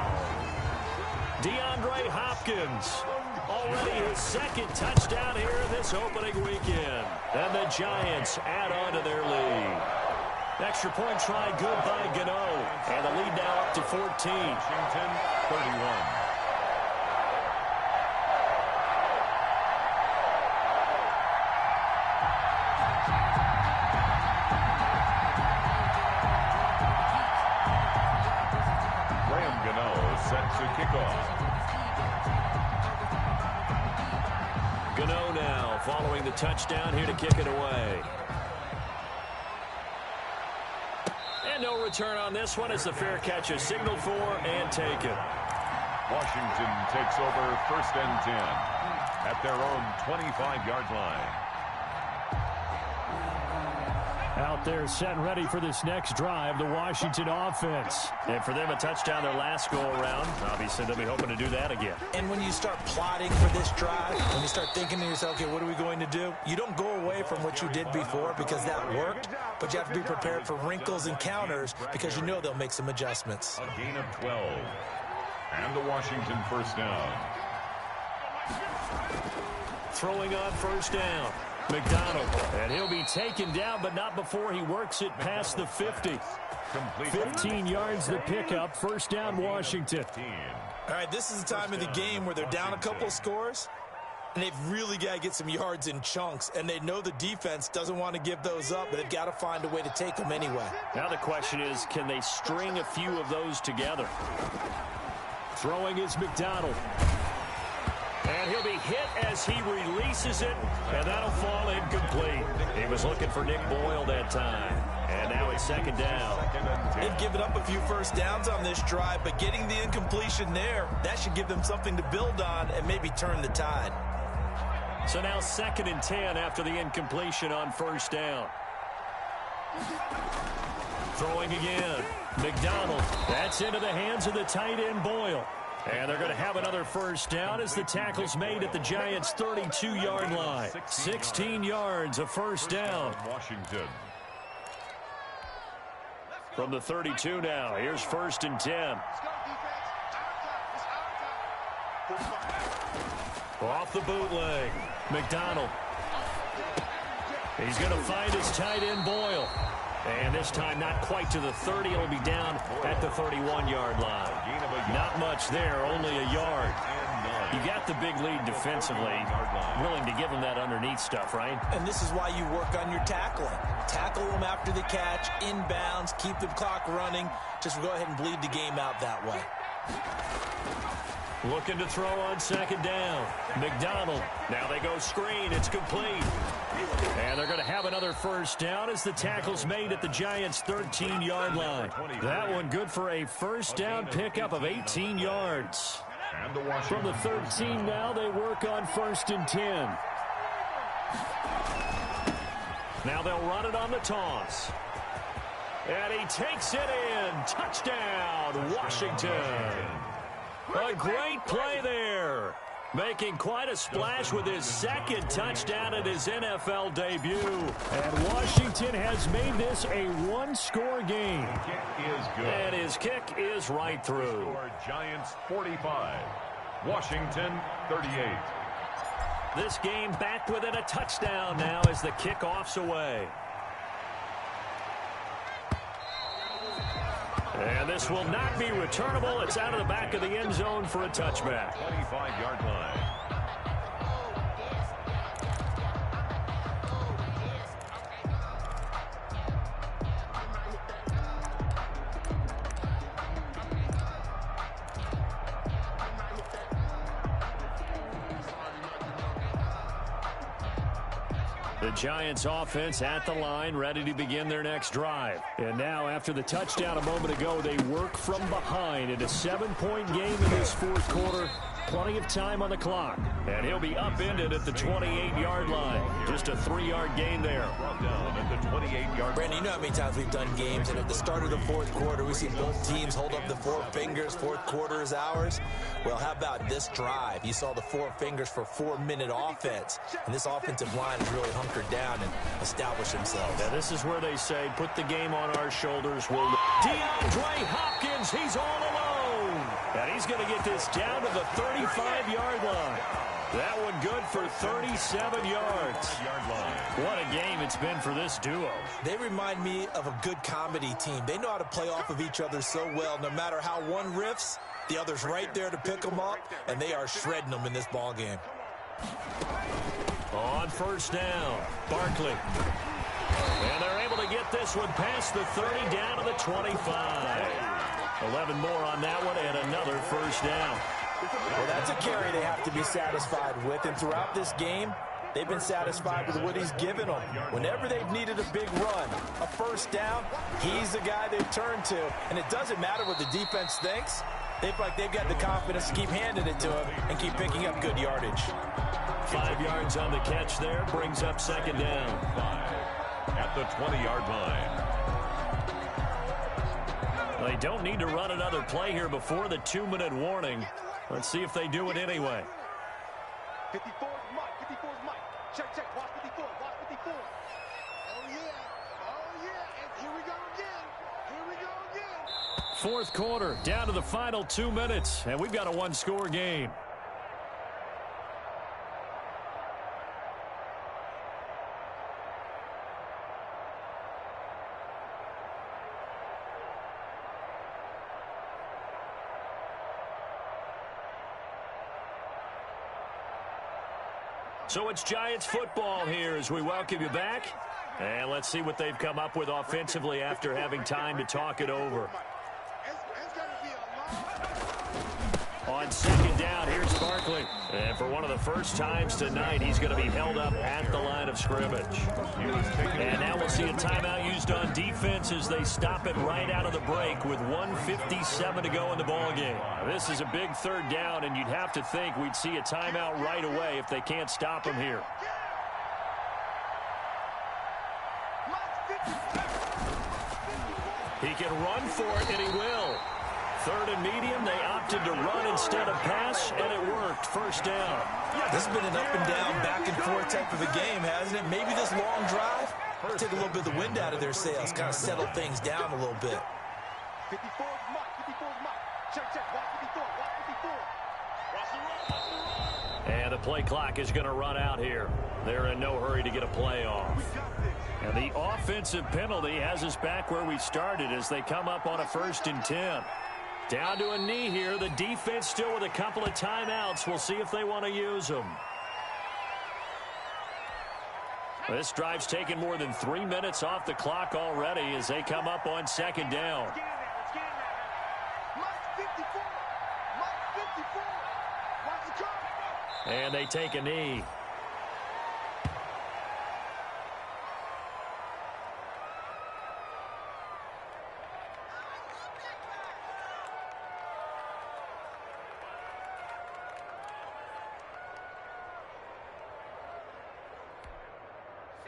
DeAndre Hopkins, already his 2nd touchdown here this opening weekend. And the Giants add on to their lead. Extra point try good by Gano. And the lead now up to 14. Washington 31. Set to kick off. Gano now following the touchdown here to kick it away. And no return on this one as the fair catch is signaled for and taken. Washington takes over 1st and 10 at their own 25-yard line. Out there set and ready for this next drive, the Washington offense. And for them, a touchdown their last go-around. Obviously, they'll be hoping to do that again. And when you start plotting for this drive, when you start thinking to yourself, okay, what are we going to do? You don't go away from what you did before because that worked, but you have to be prepared for wrinkles and counters because you know they'll make some adjustments. A gain of 12. And the Washington first down. Throwing on first down. McDonald, and he'll be taken down, but not before he works it past the 50. 15 yards the pickup, first down Washington. All right, this is the time of the game where they're down a couple of scores, and they've really got to get some yards in chunks, and they know the defense doesn't want to give those up, but they've got to find a way to take them anyway. Now the question is, can they string a few of those together? Throwing is McDonald. And he'll be hit as he releases it, and that'll fall incomplete. He was looking for Nick Boyle that time. And now it's 2nd down. They've given up a few first downs on this drive, but getting the incompletion there, that should give them something to build on and maybe turn the tide. So now 2nd and 10 after the incompletion on first down. Throwing again. McDonald. That's into the hands of the tight end Boyle. And they're going to have another first down as the tackle's made at the Giants' 32-yard line. 16 yards, a first down. Washington. From the 32 now, here's 1st and 10. Off the bootleg, McDonald. He's going to find his tight end Boyle. And this time not quite to the 30. It'll be down at the 31-yard line. Not much there, only a yard. You got the big lead defensively. Willing to give them that underneath stuff, right? And this is why you work on your tackling. Tackle them after the catch, inbounds, keep the clock running. Just go ahead and bleed the game out that way. Looking to throw on 2nd down. McDonald. Now they go screen. It's complete. And they're going to have another first down as the tackle's made at the Giants' 13-yard line. That one good for a first down pickup of 18 yards. From the 13 now, they work on 1st and 10. Now they'll run it on the toss. And he takes it in. Touchdown, Washington. A great play there. Making quite a splash with his second touchdown at his NFL debut. And Washington has made this a one-score game. The kick is good. And his kick is right through. Score Giants 45. Washington 38. This game back within a touchdown now as the kickoff's away. And this will not be returnable. It's out of the back of the end zone for a touchback. 25-yard line. The Giants offense at the line, ready to begin their next drive. And now, after the touchdown a moment ago, they work from behind in a 7-point game in this fourth quarter. Plenty of time on the clock. And he'll be upended at the 28-yard line. Just a 3-yard gain there. Brought down at the 28-yard. Brandon, you know how many times we've done games, and at the start of the fourth quarter, we see both teams hold up the four fingers. Fourth quarter is ours. Well, how about this drive? You saw the four fingers for 4-minute offense, and this offensive line has really hunkered down and established themselves. Now, this is where they say, put the game on our shoulders. DeAndre Hopkins, he's all alone. And he's going to get this down to the 35-yard line. That one good for 37 yards. What a game it's been for this duo. They remind me of a good comedy team. They know how to play off of each other so well. No matter how one riffs, the other's right there to pick them up, and they are shredding them in this ball game. On first down, Barkley. And they're able to get this one past the 30 down to the 25. 11 more on that one and another first down. Well, that's a carry they have to be satisfied with. And throughout this game, they've been satisfied with what he's given them. Whenever they've needed a big run, a first down, he's the guy they turn to. And it doesn't matter what the defense thinks. They feel like they've got the confidence to keep handing it to him and keep picking up good yardage. 5 yards on the catch there. Brings up second down. 5 at the 20-yard line. They don't need to run another play here before the 2-minute warning. Let's see if they do it anyway. 54 is Mike. 54 is Mike. Check, check. Watch 54. Watch 54. Oh, yeah. Oh, yeah. And here we go again. Here we go again. Fourth quarter, down to the final 2 minutes, and we've got a one-score game. So it's Giants football here as we welcome you back. And let's see what they've come up with offensively after having time to talk it over. On second down, here's Barkley. And for one of the first times tonight, he's going to be held up at the line of scrimmage. And now we'll see a timeout used on defense as they stop it right out of the break with 1:57 to go in the ballgame. This is a big third down, and you'd have to think we'd see a timeout right away if they can't stop him here. He can run for it, and he will. Third and medium, they opted to run instead of pass, and it worked. First down. This has been an up and down, back and forth type of a game, hasn't it? Maybe this long drive take a little bit of the wind out of their sails, kind of settle things down a little bit. 54 is Mike. 54 is Mike. Check, check. Watch 54. Watch 54. Watch the run. And the play clock is going to run out here. They're in no hurry to get a play off. And the offensive penalty has us back where we started as they come up on a 1st and 10. Down to a knee here. The defense still with a couple of timeouts. We'll see if they want to use them. This drive's taken more than 3 minutes off the clock already as they come up on second down. And they take a knee.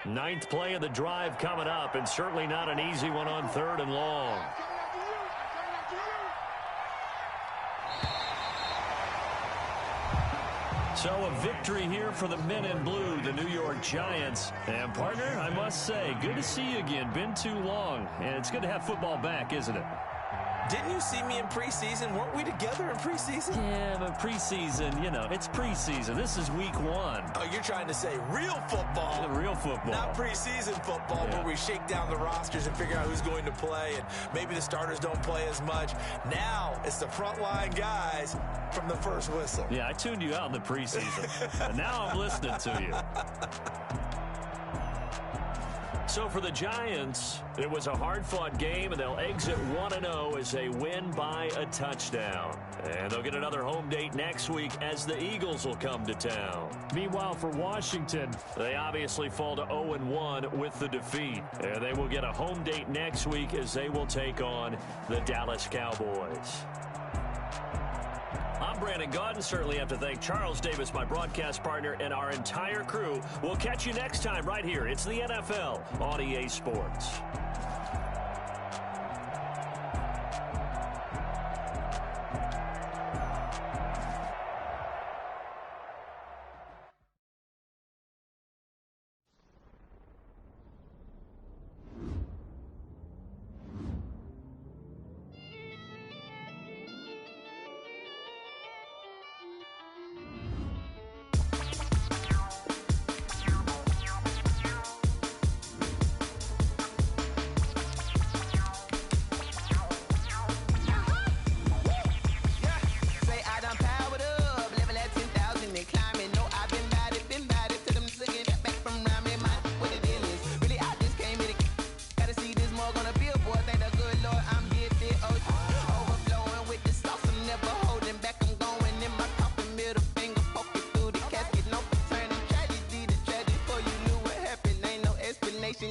Ninth play of the drive coming up, and certainly not an easy one on 3rd and long. So a victory here for the men in blue, the New York Giants. And partner, I must say, good to see you again. Been too long. And it's good to have football back, isn't it? Didn't you see me in preseason? Weren't we together in preseason? Yeah, but preseason, you know, it's preseason. This is week 1. Oh, you're trying to say real football. Real football. Not preseason football, where we shake down the rosters and figure out who's going to play, and maybe the starters don't play as much. Now it's the frontline guys from the first whistle. Yeah, I tuned you out in the preseason. And now I'm listening to you. So for the Giants, it was a hard-fought game, and they'll exit 1-0 as they win by a touchdown. And they'll get another home date next week as the Eagles will come to town. Meanwhile, for Washington, they obviously fall to 0-1 with the defeat. And they will get a home date next week as they will take on the Dallas Cowboys. I'm Brandon Gaudin. Certainly have to thank Charles Davis, my broadcast partner, and our entire crew. We'll catch you next time right here. It's the NFL on EA Sports.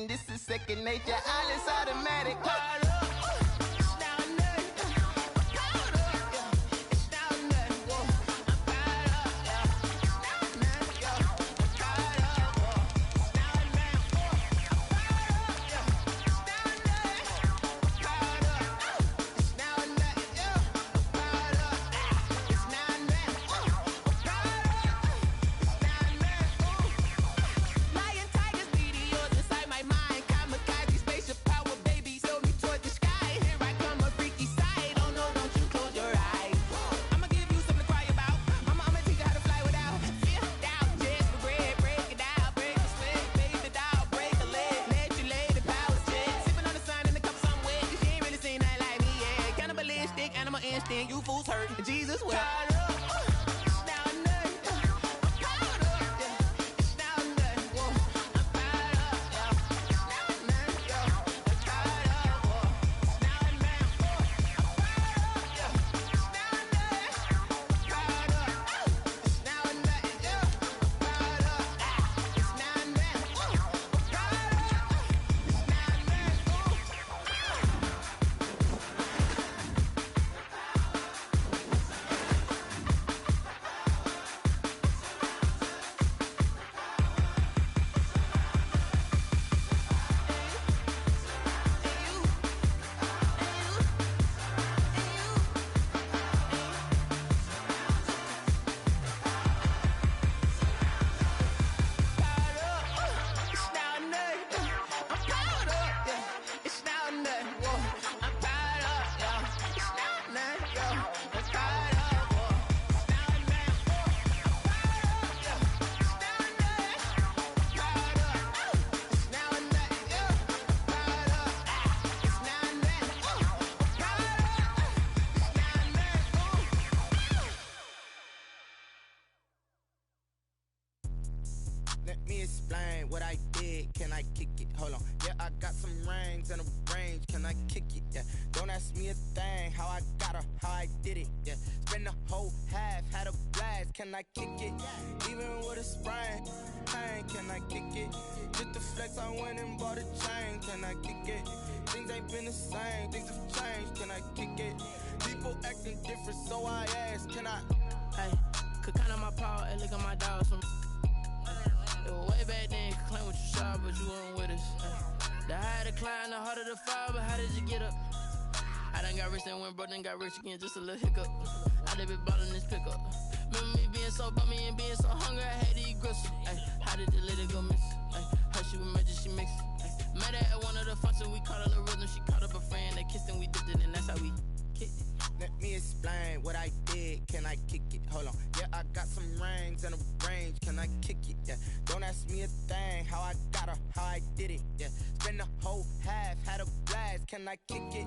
This is second nature. All is automatic. You fools hurt. Jesus will. Let me explain what I did. Can I kick it? Hold on. Yeah, I got some rings and a range. Can I kick it? Yeah. Don't ask me a thing. How I got her, how I did it. Yeah. Spend the whole half, had a blast. Can I kick it? Even with a sprain, pain. Can I kick it? Just the flex, I went and bought a chain. Can I kick it? Things ain't been the same. Things have changed. Can I kick it? People acting different, so I ask. Can I? Hey, could count on my power and look at my dogs from. It was way back then, you could claim what you saw, but you weren't with us. The higher the climb, the harder the fall, but how did you get up? I done got rich, then went broke, then got rich again, just a little hiccup. Now they been ballin' this pickup. Remember me being so bummy and being so hungry, I had to eat gristle. Ay, how did the lady go miss? Ay, her she was major, she mixed. Met her at one of the functions, we caught a little rhythm. She caught up a friend, they kissed and we dipped it, and that's how we kicked it. Let me explain what I did. Can I kick it? Hold on. Yeah, I got some rings and a range. Can I kick it? Yeah. Don't ask me a thing. How I got her, how I did it. Yeah. Spend the whole half, had a blast. Can I kick it?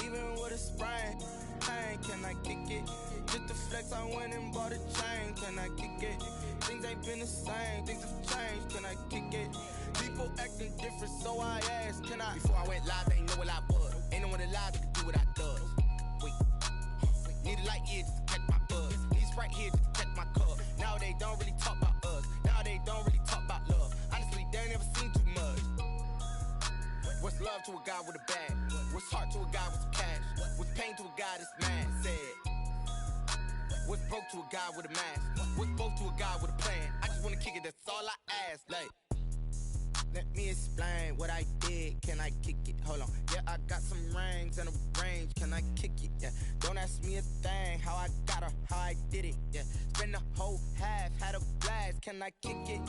Even with a sprain. Pain, can I kick it? Just to flex, I went and bought a chain. Can I kick it? Things ain't been the same. Things have changed. Can I kick it? People acting different, so I asked. Can I? Before I went live, they ain't know what I was. Ain't no one alive that could do what I does. Need a light here just to catch my buzz. Need Sprite here just to catch my cup. Now they don't really talk about us. Now they don't really talk about love. Honestly, they ain't never seen too much. What's love to a guy with a bag? What's heart to a guy with some cash? What's pain to a guy that's mad? Said. What's broke to a guy with a mask? What's broke to a guy with a plan? I just wanna kick it, that's all I ask. Like, let me explain what I did. Can I kick it? Hold on. Yeah, I got some rings and a range. Can I kick it? Yeah. Don't ask me a thing. How I got her, how I did it. Yeah. Spend the whole half, had a blast. Can I kick it?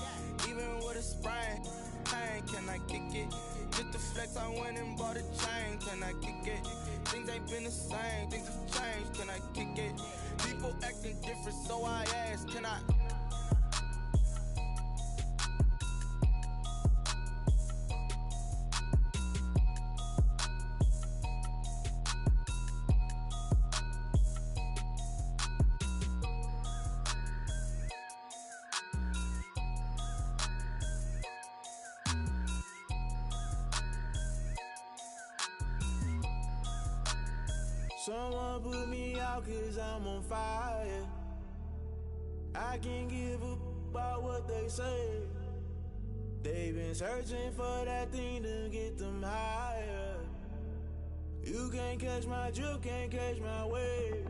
Even with a sprain. Pain, can I kick it? Just to flex, I went and bought a chain. Can I kick it? Things ain't been the same. Things have changed. Can I kick it? People acting different, so I asked. Can I? Someone put me out cause I'm on fire. I can't give a about what they say. They've been searching for that thing to get them higher. You can't catch my drift, can't catch my wave.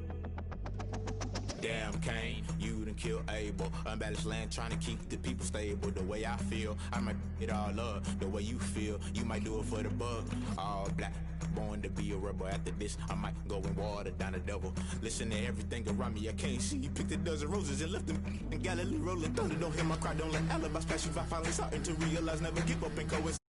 Damn Kane, you done killed Abel. Unbalanced land trying to keep the people stable. The way I feel, I might it all up. The way you feel, you might do it for the buck. All black, born to be a rebel. After this, I might go and water down the devil. Listen to everything around me, I can't see. Picked a dozen roses and left them in Galilee rolling thunder. Don't hear my cry, don't let alibis pass you. I finally starting to realize never give up and coexist.